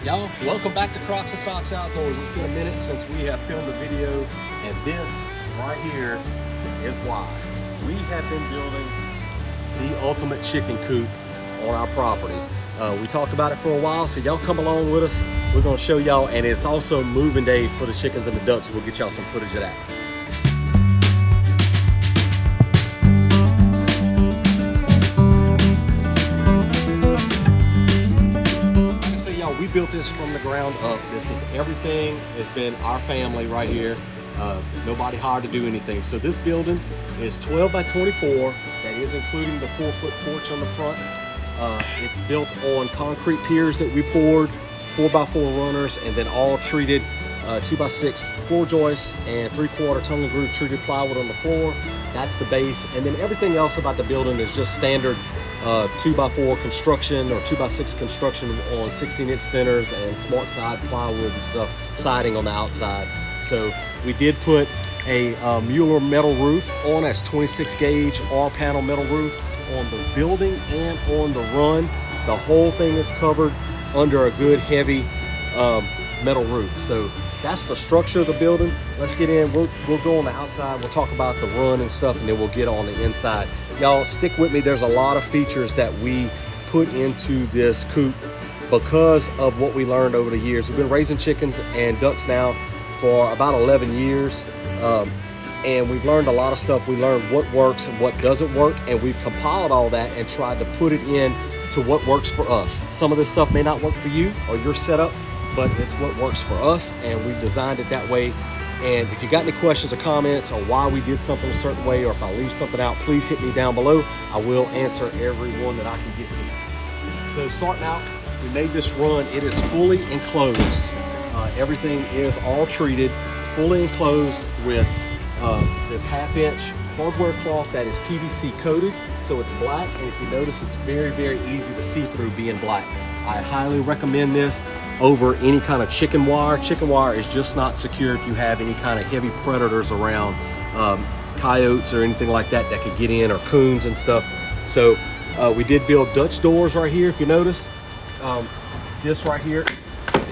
Y'all, welcome back to Crocs and Socks Outdoors. It's been a minute since we have filmed a video, and this right here is why. We have been building the ultimate chicken coop on our property. We talked about it for a while, so y'all come along with us. We're gonna show y'all, and it's also moving day for the chickens and the ducks. We'll get y'all some footage of that. We built this from the ground up. This is everything. It's been our family right here. Nobody hired to do anything. So this building is 12 by 24. That is including the 4-foot porch on the front. It's built on concrete piers that we poured, 4x4 runners, and then all treated 2x6 floor joists and 3/4 tongue and groove treated plywood on the floor. That's the base. And then everything else about the building is just standard 2x4 construction or 2x6 construction on 16-inch centers and smart side plywood and stuff, siding on the outside. So we did put a Mueller metal roof on. That's 26 gauge R panel metal roof on the building and on the run. The whole thing is covered under a good heavy metal roof. So that's the structure of the building. Let's get in. We'll go on the outside. We'll talk about the run and stuff, and then we'll get on the inside. Y'all stick with me. There's a lot of features that we put into this coop because of what we learned over the years. We've been raising chickens and ducks now for about 11 years. And we've learned a lot of stuff. We learned what works and what doesn't work, and we've compiled all that and tried to put it in to what works for us. Some of this stuff may not work for you or your setup, but it's what works for us, and we've designed it that way. And if you got any questions or comments on why we did something a certain way, or if I leave something out, please hit me down below. I will answer every one that I can get to. So starting out, we made this run. It is fully enclosed. Everything is all treated. It's fully enclosed with this 1/2-inch hardware cloth that is PVC coated, so it's black. And if you notice, it's very, very easy to see through being black. I highly recommend this over any kind of chicken wire. Chicken wire is just not secure if you have any kind of heavy predators around, coyotes or anything like that that could get in, or coons and stuff. So we did build Dutch doors right here. If you notice, this right here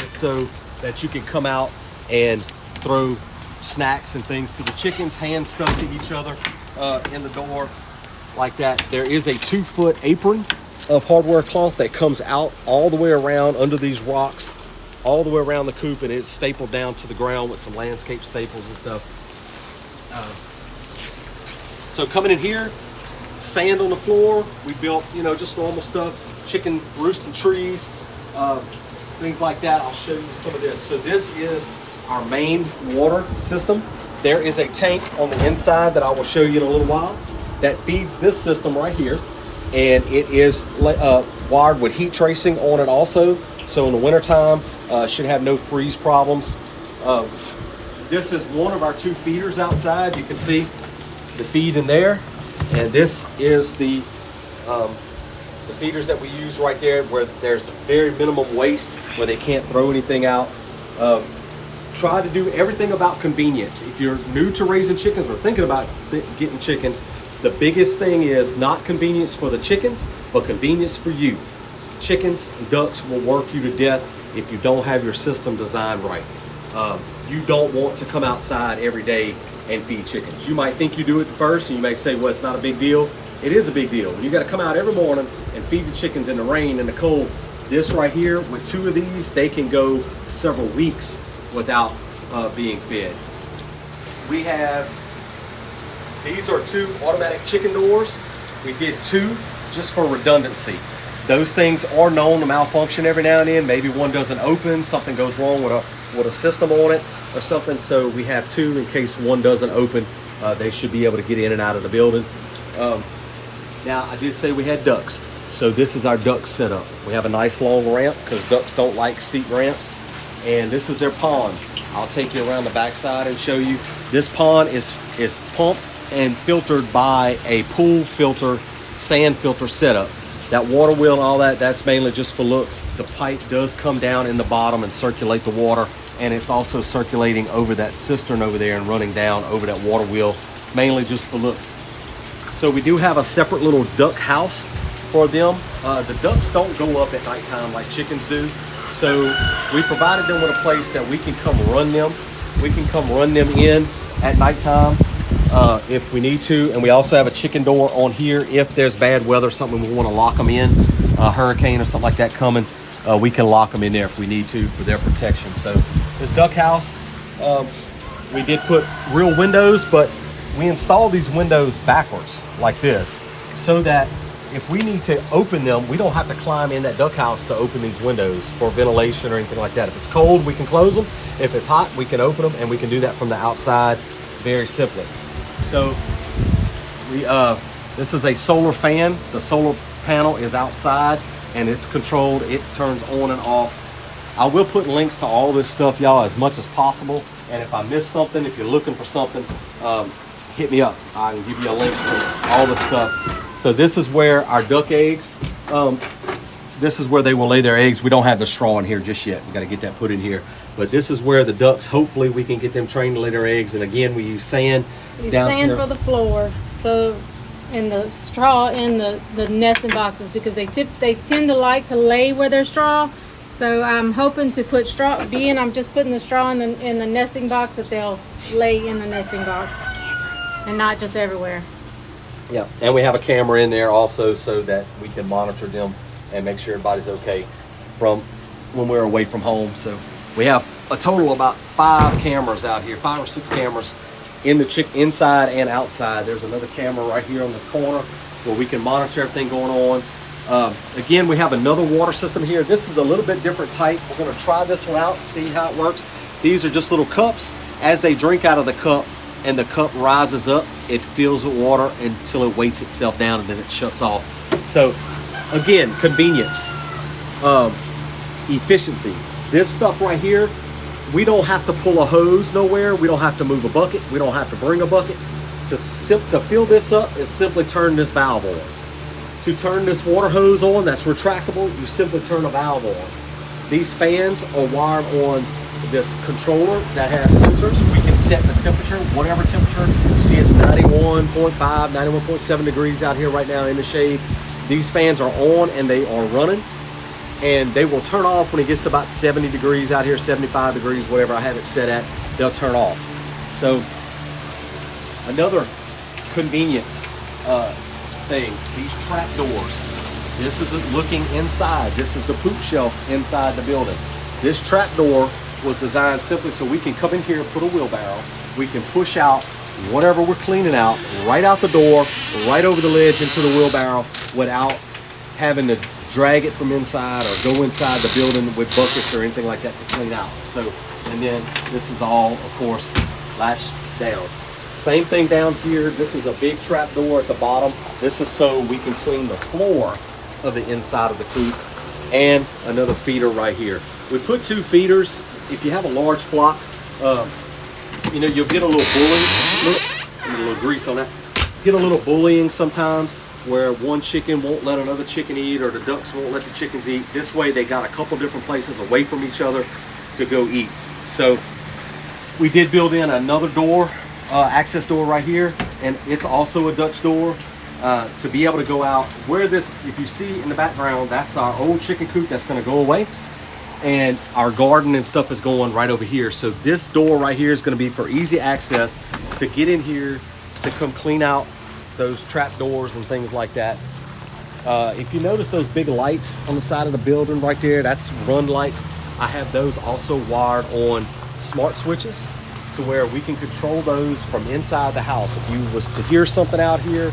is so that you can come out and throw snacks and things to the chickens, hand stuff to each other in the door like that. There is a 2-foot apron of hardware cloth that comes out all the way around under these rocks, all the way around the coop, and it's stapled down to the ground with some landscape staples and stuff. So coming in here, sand on the floor. We built, just normal stuff, chicken roosting trees, things like that. I'll show you some of this. So this is our main water system. There is a tank on the inside that I will show you in a little while that feeds this system right here. And it is wired with heat tracing on it also. So in the wintertime, should have no freeze problems. This is one of our 2 feeders outside. You can see the feed in there. And this is the feeders that we use right there, where there's very minimum waste, where they can't throw anything out. Try to do everything about convenience. If you're new to raising chickens or thinking about getting chickens, the biggest thing is not convenience for the chickens, but convenience for you. Chickens and ducks will work you to death if you don't have your system designed right. You don't want to come outside every day and feed chickens. You might think you do it first, and you may say, well, it's not a big deal. It is a big deal. You got to come out every morning and feed the chickens in the rain and the cold. This right here, with 2 of these, they can go several weeks without being fed. These are 2 automatic chicken doors. We did 2 just for redundancy. Those things are known to malfunction every now and then. Maybe one doesn't open, something goes wrong with a system on it or something. So we have 2 in case one doesn't open. They should be able to get in and out of the building. Now, I did say we had ducks. So this is our duck setup. We have a nice long ramp because ducks don't like steep ramps. And this is their pond. I'll take you around the backside and show you. This pond is pumped and filtered by a pool filter, sand filter setup. That water wheel and all that, that's mainly just for looks. The pipe does come down in the bottom and circulate the water, and it's also circulating over that cistern over there and running down over that water wheel, mainly just for looks. So we do have a separate little duck house for them. The ducks don't go up at nighttime like chickens do. So we provided them with a place that we can come run them. We can come run them in at nighttime if we need to. And we also have a chicken door on here. If there's bad weather, something we want to lock them in, a hurricane or something like that coming, we can lock them in there if we need to for their protection. So this duck house, we did put real windows, but we installed these windows backwards like this so that if we need to open them, we don't have to climb in that duck house to open these windows for ventilation or anything like that. If it's cold, we can close them. If it's hot, we can open them, and we can do that from the outside very simply. So this is a solar fan. The solar panel is outside and it's controlled. It turns on and off. I will put links to all this stuff, y'all, as much as possible. And if I miss something, if you're looking for something, hit me up. I can give you a link to all the stuff. So this is where our duck eggs, this is where they will lay their eggs. We don't have the straw in here just yet. We got to get that put in here. But this is where the ducks, hopefully we can get them trained to lay their eggs. And again, we use sand down sand here for the floor. So, and the straw in the nesting boxes, because they tend to like to lay where there's straw. So I'm hoping to put straw, I'm just putting the straw in the nesting box, that they'll lay in the nesting box and not just everywhere. Yeah, and we have a camera in there also so that we can monitor them and make sure everybody's okay from when we're away from home. So we have a total of about 5 cameras out here, 5 or 6 cameras in the inside and outside. There's another camera right here on this corner where we can monitor everything going on. Again, we have another water system here. This is a little bit different type. We're going to try this one out, see how it works. These are just little cups. As they drink out of the cup and the cup rises up, it fills with water until it weights itself down and then it shuts off. So again, convenience, efficiency. This stuff right here, we don't have to pull a hose nowhere. We don't have to move a bucket. We don't have to bring a bucket. To fill this up is simply turn this valve on. To turn this water hose on that's retractable, you simply turn a valve on. These fans are wired on this controller that has sensors. We can set the temperature, whatever temperature. You see it's 91.5, 91.7 degrees out here right now in the shade. These fans are on and they are running, and they will turn off when it gets to about 70 degrees out here, 75 degrees, whatever I have it set at, they'll turn off. So another convenience thing, these trap doors. This isn't looking inside. This is the poop shelf inside the building. This trap door was designed simply so we can come in here, put a wheelbarrow, we can push out whatever we're cleaning out, right out the door, right over the ledge into the wheelbarrow without having to drag it from inside or go inside the building with buckets or anything like that to clean out. So, and then this is all, of course, latched down. Same thing down here. This is a big trap door at the bottom. This is so we can clean the floor of the inside of the coop, and another feeder right here. We put 2 feeders. If you have a large flock, you know, you'll get a little bullying. A little grease on that. Get a little bullying sometimes where one chicken won't let another chicken eat, or the ducks won't let the chickens eat. This way they got a couple different places away from each other to go eat. So we did build in another door, access door right here, and it's also a Dutch door to be able to go out. Where this, if you see in the background, that's our old chicken coop that's going to go away, and our garden and stuff is going right over here. So this door right here is going to be for easy access to get in here to come clean out those trap doors and things like that. If you notice those big lights on the side of the building right there, that's run lights. I have those also wired on smart switches to where we can control those from inside the house. If you was to hear something out here,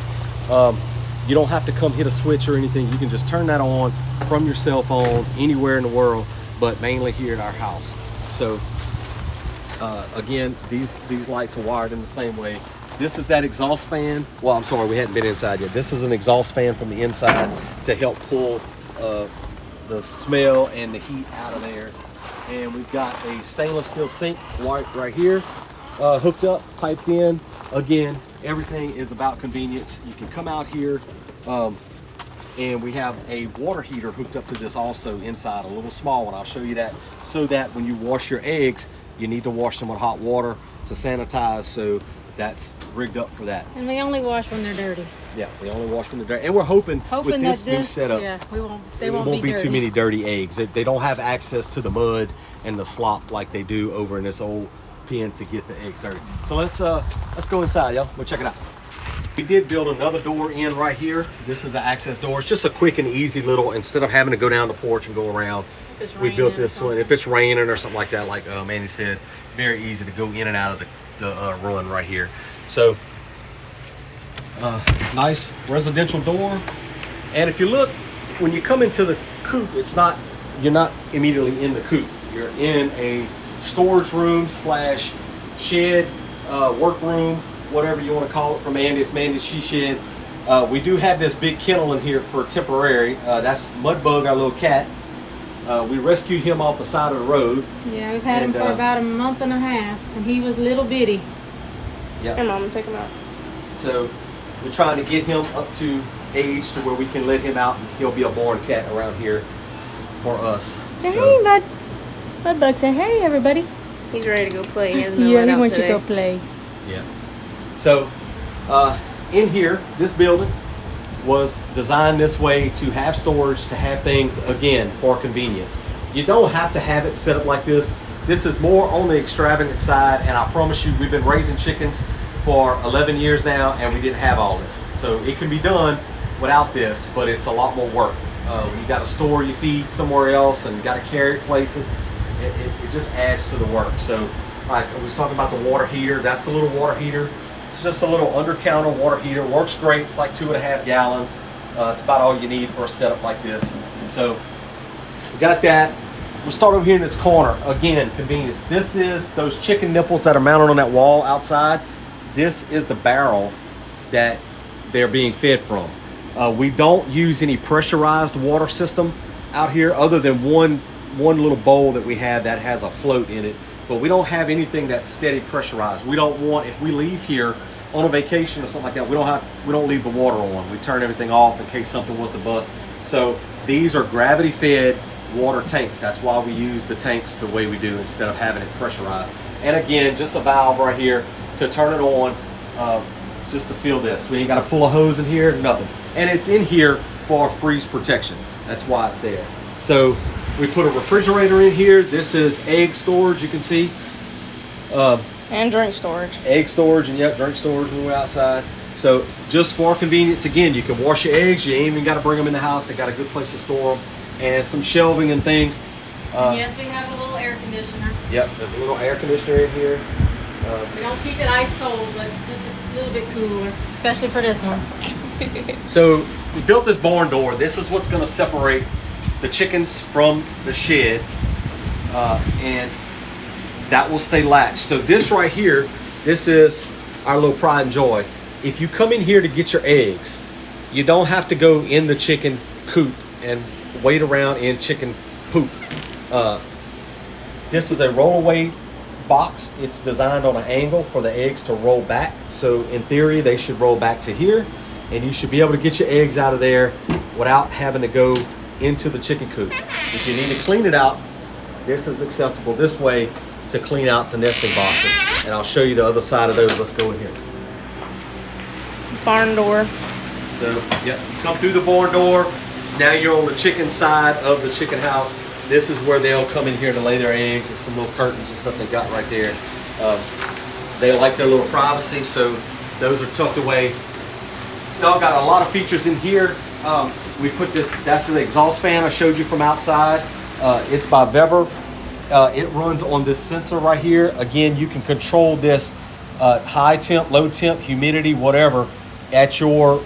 you don't have to come hit a switch or anything. You can just turn that on from your cell phone anywhere in the world, but mainly here at our house. So again, these lights are wired in the same way. This is that exhaust fan. Well, I'm sorry, we hadn't been inside yet. This is an exhaust fan from the inside to help pull the smell and the heat out of there. And we've got a stainless steel sink right here, hooked up, piped in. Again, everything is about convenience. You can come out here, and we have a water heater hooked up to this also inside, a little small one. I'll show you that, so that when you wash your eggs, you need to wash them with hot water to sanitize, so that's rigged up for that. And we only wash when they're dirty. Yeah, we only wash when they're dirty. And we're hoping with this new setup, yeah, there won't be too many dirty eggs. They don't have access to the mud and the slop like they do over in this old pen to get the eggs dirty. So let's go inside, y'all. We'll check it out. We did build another door in right here. This is an access door. It's just a quick and easy little, instead of having to go down the porch and go around, we built this one. If it's raining or something like that, like Mandy said, very easy to go in and out of the run right here. So nice residential door. And if you look, when you come into the coop, you're not immediately in the coop. You're in a storage room slash shed, workroom, whatever you want to call it. For Mandy, it's Mandy's she shed. We do have this big kennel in here for temporary. That's Mudbug, our little cat. We rescued him off the side of the road. Yeah, we've had him for about a month and a half, and he was little bitty. Yeah. Hey, Mom, take him out. So we're trying to get him up to age to where we can let him out, and he'll be a born cat around here for us. Say hey, Bud. Mudbug, say hey, everybody. He's ready to go play. He hasn't been Yeah, let he out wants today. to go play. Yeah. So in here, this building was designed this way to have storage, to have things, again, for convenience. You don't have to have it set up like this. This is more on the extravagant side, and I promise you, we've been raising chickens for 11 years now, and we didn't have all this. So it can be done without this, but it's a lot more work. You got to store your feed somewhere else, and you got to carry it places. It just adds to the work. So like I was talking about the water heater, that's the little water heater. It's just a little under counter water heater. Works great. It's like 2.5 gallons. It's about all you need for a setup like this. So we got that. We'll start over here in this corner. Again, convenience. This is those chicken nipples that are mounted on that wall outside. This is the barrel that they're being fed from. We don't use any pressurized water system out here other than one little bowl that we have that has a float in it. But we don't have anything that's steady pressurized. We don't want, if we leave here on a vacation or something like that, we don't leave the water on. We turn everything off in case something was to bust. So these are gravity fed water tanks. That's why we use the tanks the way we do instead of having it pressurized. And again, just a valve right here to turn it on, just to fill this. We ain't got to pull a hose in here, nothing. And it's in here for freeze protection. That's why it's there. So we put a refrigerator in here. This is egg storage, you can see. And drink storage. Egg storage, and yep, drink storage when we're outside. So just for convenience, again, you can wash your eggs. You ain't even got to bring them in the house. They got a good place to store them. And some shelving and things. Yes, we have a little air conditioner. Yep, there's a little air conditioner in here. We don't keep it ice cold, but just a little bit cooler, especially for this one. So we built this barn door. This is what's going to separate the chickens from the shed, and that will stay latched. So this right here, this is our little pride and joy. If you come in here to get your eggs, you don't have to go in the chicken coop and wait around in chicken poop. This is a roll-away box. It's designed on an angle for the eggs to roll back. So in theory, they should roll back to here, and you should be able to get your eggs out of there without having to go into the chicken coop. If you need to clean it out, this is accessible this way to clean out the nesting boxes. And I'll show you the other side of those. Let's go in here. Barn door. So, yeah, you come through the barn door. Now you're on the chicken side of the chicken house. This is where they'll come in here to lay their eggs. There's some little curtains and stuff they got right there. They like their little privacy, so those are tucked away. Y'all got a lot of features in here. We put this, that's an exhaust fan I showed you from outside. It's by Vever. It runs on this sensor right here. Again, you can control this high temp, low temp, humidity, whatever, at your,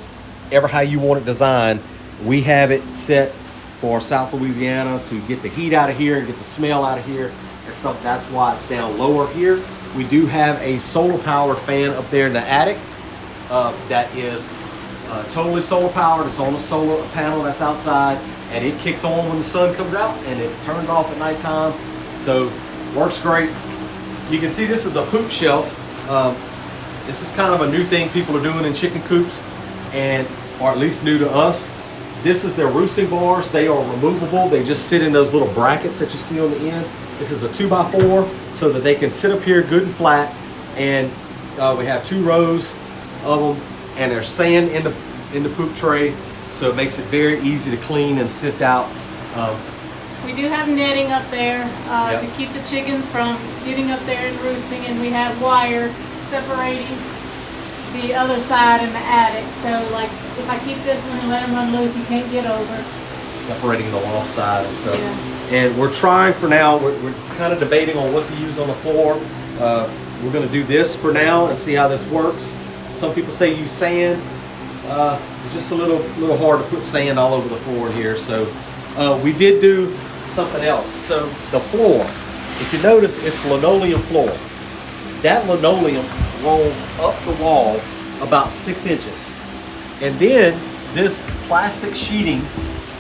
ever how you want it designed. We have it set for South Louisiana to get the heat out of here and get the smell out of here and stuff. That's why it's down lower here. We do have a solar powered fan up there in the attic that is totally solar powered. It's on a solar panel that's outside, and it kicks on when the sun comes out and it turns off at nighttime. So works great. You can see this is a poop shelf. This is kind of a new thing people are doing in chicken coops, and or at least new to us. This is their roosting bars. They are removable. They just sit in those little brackets that you see on the end. This is a 2x4 so that they can sit up here good and flat, and We have 2 rows of them, and there's sand in the poop tray, so it makes it very easy to clean and sift out. We do have netting up there Yep. to keep the chickens from getting up there and roosting, and we have wire separating the other side in the attic. So like if I keep this one and let him run loose, he can't get over. Separating the loft side and stuff. Yeah. And we're trying for now, we're kind of debating on what to use on the floor. We're going to do this for now and see how this works. Some people say use sand. It's just a little hard to put sand all over the floor in here. So we did do something else. So the floor, if you notice, it's linoleum floor. That linoleum rolls up the wall about 6 inches. And then this plastic sheeting,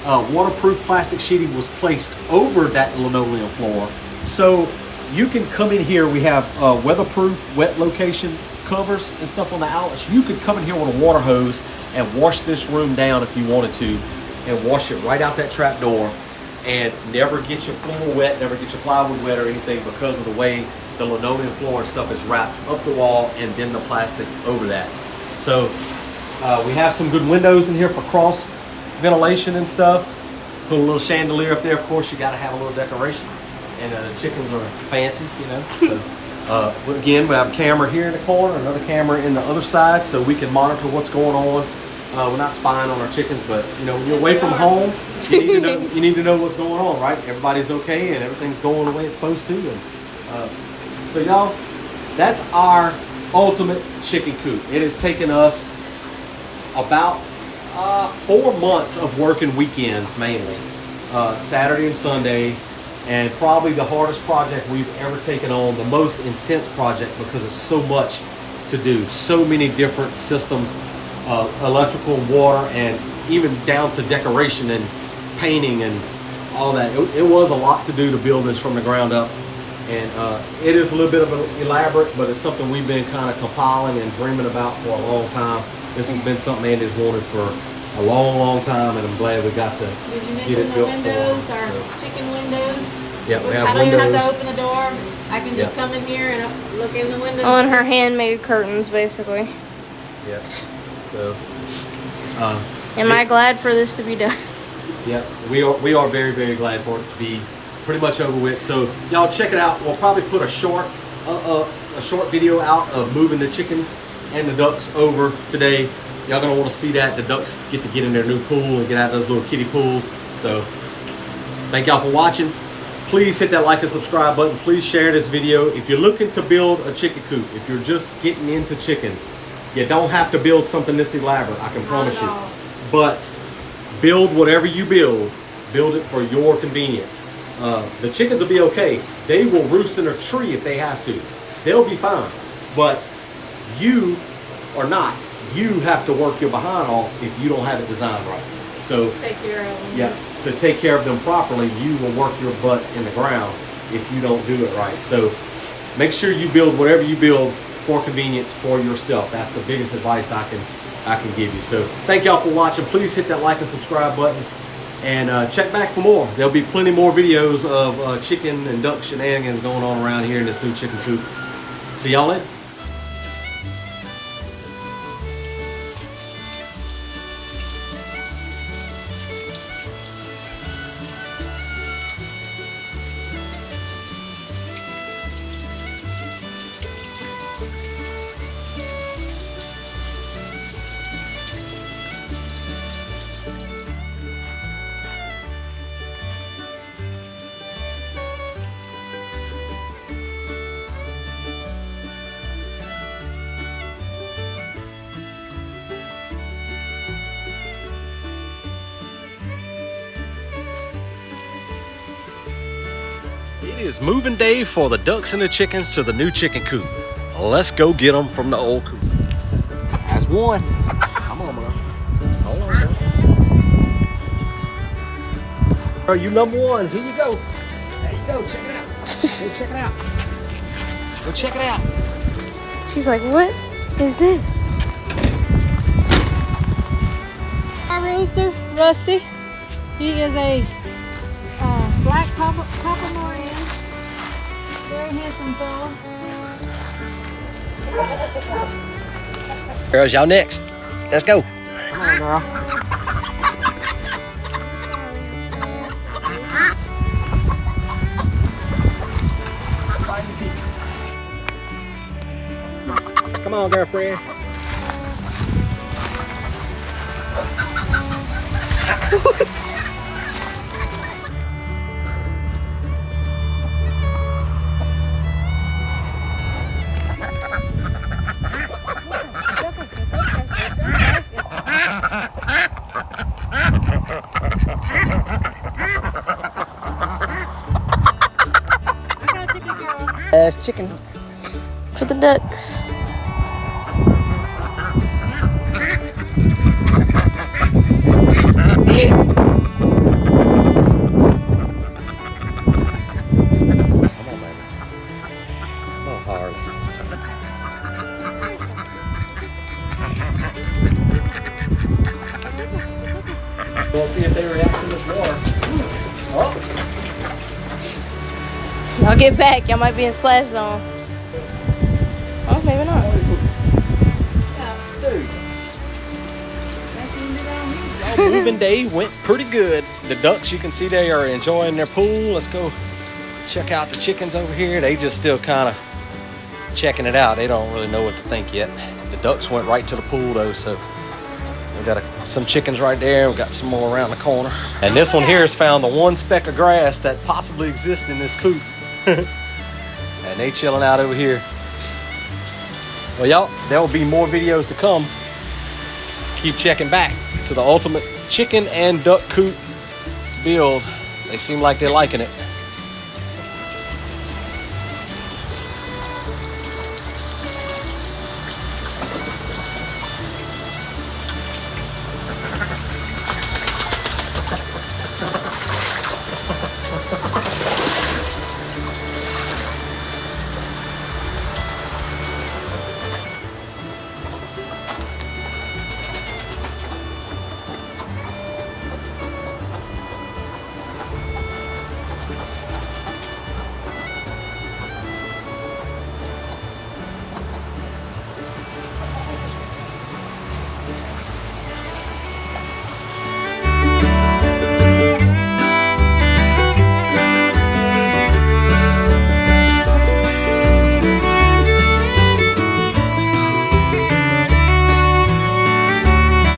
waterproof plastic sheeting, was placed over that linoleum floor. So you can come in here, we have weatherproof wet location covers and stuff on the outlets. You could come in here with a water hose and wash this room down if you wanted to, and wash it right out that trap door, and never get your floor wet, never get your plywood wet or anything, because of the way the linoleum floor and stuff is wrapped up the wall and then the plastic over that. So we have some good windows in here for cross ventilation and stuff. Put a little chandelier up there. Of course, you got to have a little decoration, and the chickens are fancy, you know. So again, we have a camera here in the corner, another camera in the other side, so we can monitor what's going on. We're not spying on our chickens, but you know, when you're away from home, you need to know what's going on, right? Everybody's okay and everything's going the way it's supposed to. And so y'all, that's our ultimate chicken coop. It has taken us about 4 months of working weekends, mainly Saturday and Sunday, and probably the hardest project we've ever taken on, the most intense project, because it's so much to do, so many different systems, electrical, water, and even down to decoration and painting and all that. It was a lot to do to build this from the ground up, and it is a little bit of an elaborate, but it's something we've been kind of compiling and dreaming about for a long time. This has been something Andy's wanted for a long time, and I'm glad we got to get it built for him. Did you mention the windows, our chicken windows? Yeah, we have I don't even windows. have to open the door. I can just come in here and look in the windows. On her handmade curtains, basically. Yeah. So. Am I glad for this to be done? Yeah, we are very glad for it to be pretty much over with. So y'all check it out. We'll probably put a short video out of moving the chickens and the ducks over today. Y'all gonna want to see that. The ducks get to get in their new pool and get out of those little kiddie pools. So thank y'all for watching. Please hit that like and subscribe button. Please share this video. If you're looking to build a chicken coop, if you're just getting into chickens, you don't have to build something this elaborate, I can promise you. But build whatever you build it for your convenience. The chickens will be okay. They will roost in a tree if they have to. They'll be fine. But you are not. You have to work your behind off if you don't have it designed right. So take care of them. Yeah, to take care of them properly, you will work your butt in the ground if you don't do it right. So make sure you build whatever you build for convenience for yourself. That's the biggest advice I can give you. So thank y'all for watching. Please hit that like and subscribe button, and check back for more. There'll be plenty more videos of chicken and duck shenanigans going on around here in this new chicken coop. See y'all later. It is moving day for the ducks and the chickens to the new chicken coop. Let's go get them from the old coop. That's one. Come on, bro. Hold on, bro. Bro, you number one. Here you go. There you go. Check it out. Go check it out. Go check it out. She's like, what is this? Our rooster, Rusty. He is a black Pomeranian. Very handsome fella. Girls, y'all next. Let's go. Come on, girl. Come on, girlfriend. That's chicken. For the ducks. Come on, baby. Come on, Harley. We'll see if they react to this water. Oh. Y'all get back. Y'all might be in splash zone. Oh, maybe not. Dude. Moving day went pretty good. The ducks, you can see they are enjoying their pool. Let's go check out the chickens over here. They just still kind of checking it out. They don't really know what to think yet. The ducks went right to the pool though, so we got some chickens right there. We got some more around the corner. And this one here has found the one speck of grass that possibly exists in this coop. And they chilling out over here. Well, y'all, there will be more videos to come. Keep checking back to the ultimate chicken and duck coop build. They seem like they're liking it.